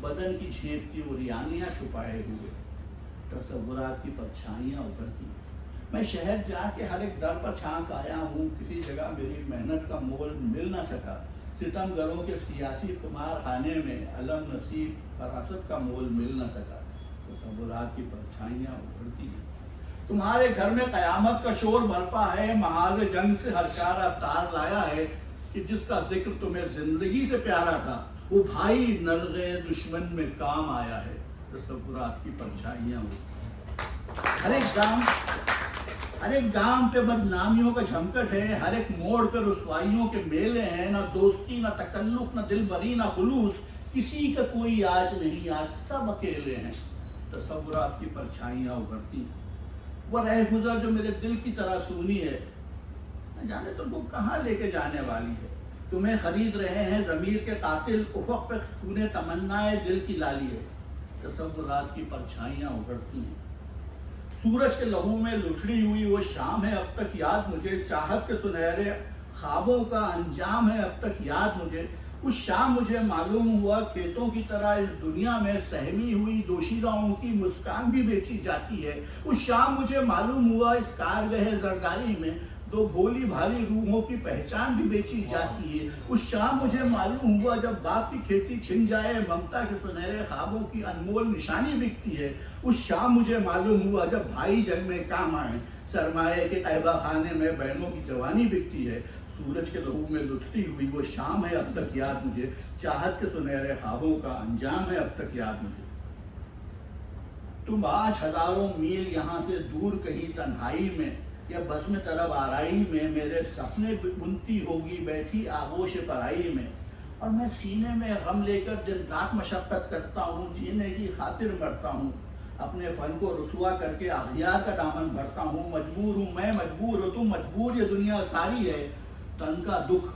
بدن کی جھیپتی اوریانیاں چھپائے ہوئے تصورات کی پرچھائیاں ابھرتی. میں شہر جا کے ہر ایک در پر چھانک آیا ہوں، کسی جگہ میری محنت کا مول مل نہ سکا. ستم گروں کے سیاسی قمار خانے میں علم نصیب فراست کا مول مل نہ سکا. تصورات کی پرچھائیاں ابھرتی ہیں. تمہارے گھر میں قیامت کا شور برپا ہے، محاذ جنگ سے ہر چارہ تار لایا ہے کہ جس کا ذکر تمہیں زندگی سے پیارا تھا وہ بھائی نرغے دشمن میں کام آیا ہے. تصورات کی پرچھائیاں ہر ایک گام پہ بدنامیوں کا جھمکٹ ہے، ہر ایک موڑ پہ رسوائیوں کے میلے ہیں. نہ دوستی، نہ تکلف، نہ دل بری، نہ خلوص، کسی کا کوئی آج نہیں، آج سب اکیلے ہیں. تصورات کی پرچھائیاں ابھرتی ہیں. وہ رہ گزر جو میرے دل کی طرح سونی ہے، نہ جانے تم کو کہاں لے کے جانے والی ہے. تمہیں خرید رہے ہیں ضمیر کے قاتل، افق پہ خون تمنائے دل کی لالی ہے. تصورات کی پرچھائیاں ابھرتی ہیں. سورج کے لہو میں لٹھڑی ہوئی وہ شام ہے اب تک یاد مجھے، چاہت کے سنہرے خوابوں کا انجام ہے اب تک یاد مجھے. اس شام مجھے معلوم ہوا کھیتوں کی طرح اس دنیا میں سہمی ہوئی دوشیزاؤں کی مسکان بھی بیچی جاتی ہے. اس شام مجھے معلوم ہوا اس کارگہ زرگاری میں دو بھولی بھالی روحوں کی پہچان بھی بیچی جاتی ہے. اس شام مجھے معلوم ہوا جب باپ کی کھیتی چھن جائے ممتا کے سنہرے خوابوں کی انمول نشانی بکتی ہے. اس شام مجھے معلوم ہوا جب بھائی جنگ میں کام آئے سرمایہ کے قہبہ خانے میں بہنوں کی جوانی بکتی ہے. سورج کے لہو میں لٹھتی ہوئی وہ شام ہے اب تک یاد مجھے، چاہت کے سنہرے خوابوں کا انجام ہے اب تک یاد مجھے. تم آج ہزاروں میل یہاں سے دور کہیں تنہائی میں یا بزم طرب آرائی میں میرے سپنے بنتی ہوگی بیٹھی آغوش پرائی میں. اور میں سینے میں غم لے کر دن رات مشقت کرتا ہوں، جینے کی خاطر مرتا ہوں، اپنے فن کو رسوا کر کے اغیار کا دامن بھرتا ہوں. مجبور ہوں میں، مجبور ہو تم، مجبور یہ دنیا ساری ہے. تن کا دکھ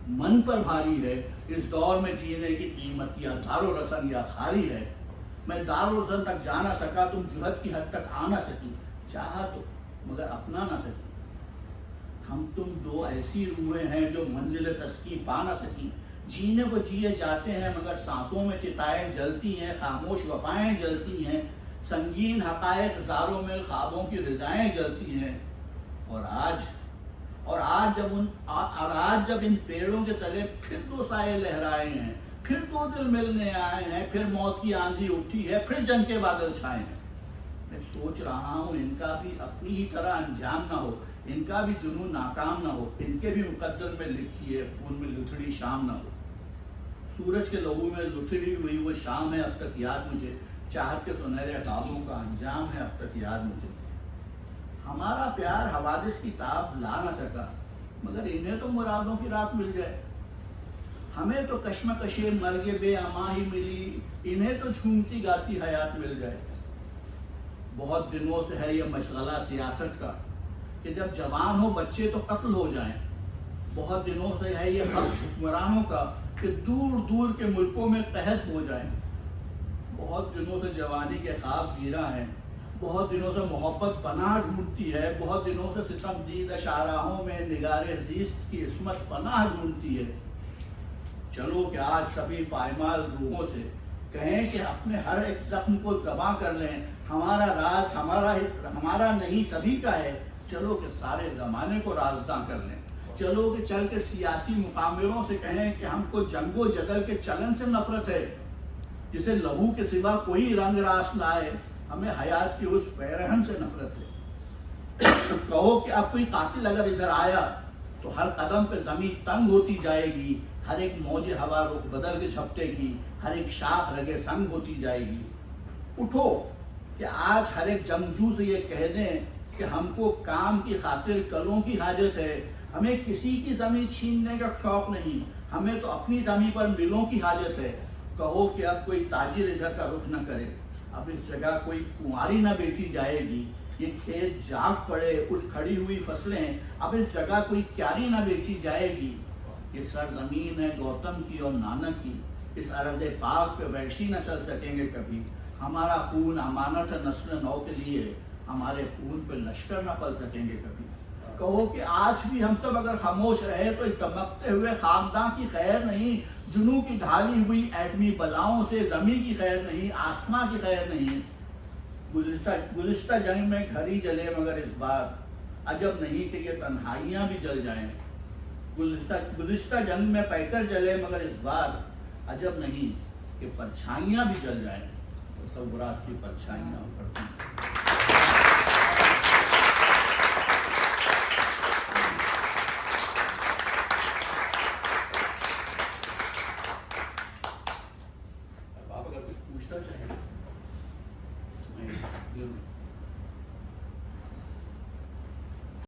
من پر بھاری ہے، اس دور میں جینے کی قیمت یا دار و رسن یا خاری ہے. میں دار و رسن تک جا نہ سکا، تم جہد کی حد تک آ نہ سکی. چاہا تو مگر اپنا نہ سکی. ہم تم دو ایسی روحیں ہیں جو منزل تسکی پا نہ سکی. جینے کو جیے جاتے ہیں مگر سانسوں میں چتائیں جلتی ہیں، خاموش وفائیں جلتی ہیں، سنگین حقائق زاروں میں خوابوں کی ردائیں جلتی ہیں. اور آج جب ان پیڑوں کے تلے پھر دو سائے لہرائے ہیں، پھر دو دل ملنے آئے ہیں، پھر موت کی آندھی اٹھی ہے، پھر جنگ کے بادل چھائے ہیں. میں سوچ رہا ہوں ان کا بھی اپنی ہی طرح انجام نہ ہو، ان کا بھی جنون ناکام نہ ہو، ان کے بھی مقدر میں لکھی ہے خون میں لتھڑی شام نہ ہو. سورج کے لہو میں لتھڑی ہوئی وہ شام ہے اب تک یاد مجھے، چاہت کے سنہرے خوابوں کا انجام ہے اب تک یاد مجھے. ہمارا پیار حوادث کی تاب لا نہ سکا مگر انہیں تو مرادوں کی رات مل جائے. ہمیں تو کشمکش مرگ بے اما ہی ملی، انہیں تو جھومتی گاتی حیات مل جائے. بہت دنوں سے ہے یہ مشغلہ سیاست کا کہ جب جوان ہو بچے تو قتل ہو جائیں. بہت دنوں سے ہے یہ حکمرانوں کا کہ دور دور کے ملکوں میں قحط ہو جائیں. بہت دنوں سے جوانی کے خواب گیرا ہیں، بہت دنوں سے محبت پناہ ڈھونڈتی ہے، بہت دنوں سے ستم دید شاہراہوں میں نگار زیست کی عصمت پناہ ڈھونڈتی ہے. چلو کہ آج سبھی پائمال روحوں سے کہیں کہ اپنے ہر ایک زخم کو زباں کر لیں. ہمارا راز ہمارا نہیں سبھی کا ہے. چلو کہ سارے زمانے کو رازداں کر لیں. چلو کہ چل کے سیاسی مقامروں سے کہیں کہ ہم کو جنگ و جدل کے چلن سے نفرت ہے، جسے لہو کے سوا کوئی رنگ راس لائے. ہمیں حیات کی اس پیرہن سے نفرت ہے. کہو کہ اب کوئی قاتل اگر ادھر آیا تو ہر قدم پہ زمین تنگ ہوتی جائے گی، ہر ایک موج ہوا رخ بدل کے جھپٹے گی، ہر ایک شاخ رگے سنگ ہوتی جائے گی. اٹھو کہ آج ہر ایک جنگجو سے یہ کہہ دیں کہ ہم کو کام کی خاطر کلوں کی حاجت ہے. ہمیں کسی کی زمین چھیننے کا شوق نہیں، ہمیں تو اپنی زمین پر ملوں کی حاجت ہے. کہو کہ اب کوئی تاجر ادھر کا رخ نہ کرے، اب اس جگہ کوئی کنواری نہ بیچی جائے گی. یہ کھیت جاگ پڑے اٹھ کھڑی ہوئی فصلیں، اب اس جگہ کوئی کیاری نہ بیچی جائے گی. یہ سرزمین ہے گوتم کی اور نانک کی، اس ارض پاک پہ وحشی نہ چل سکیں گے کبھی. ہمارا خون امانت ہے نسل نو کے لیے، ہمارے خون پہ لشکر نہ پل سکیں گے کبھی. کہو کہ آج بھی ہم سب اگر خاموش رہے تو اس دمکتے ہوئے خاکدان کی خیر نہیں، جنوں کی ڈھالی ہوئی ایٹمی بلاؤں سے زمین کی خیر نہیں، آسماں کی خیر نہیں۔ گزشتہ جنگ میں گھر ہی جلے مگر اس بار عجب نہیں کہ یہ تنہائیاں بھی جل جائیں۔ گزشتہ جنگ میں پیکر جلے مگر اس بار عجب نہیں کہ پرچھائیاں بھی جل جائیں۔ تصورات کی پرچھائیاں پڑتی